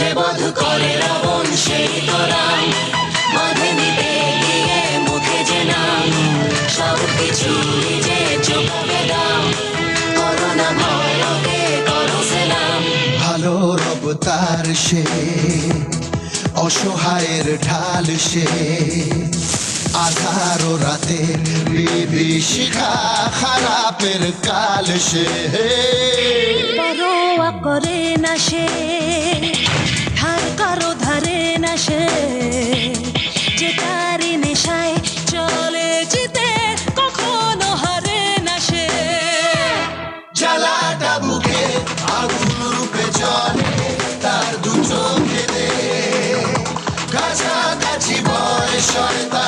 যে বধ করে রাবণ সেই তো রাম, বাঁধে নিতে গিয়ে মুখে যে নাম, সব কিছু যে চোখে দাম, করোনা ভয়কে করো সেলাম। ভালো রব তার সে, অসহায়ের ঢাল সে, আধার ও রাতের বিভীষিকা, খারাপের কাল সে। পরোয়া করে না সে, ধার কারো ধারে না সে, যে তারি নেশায় চলে যেতে কখনো হারে না সে। জ্বালাটা বুকে আগুন রূপে জ্বলে তার দু চোখে, কাছাকাছি ভয় শয়তান।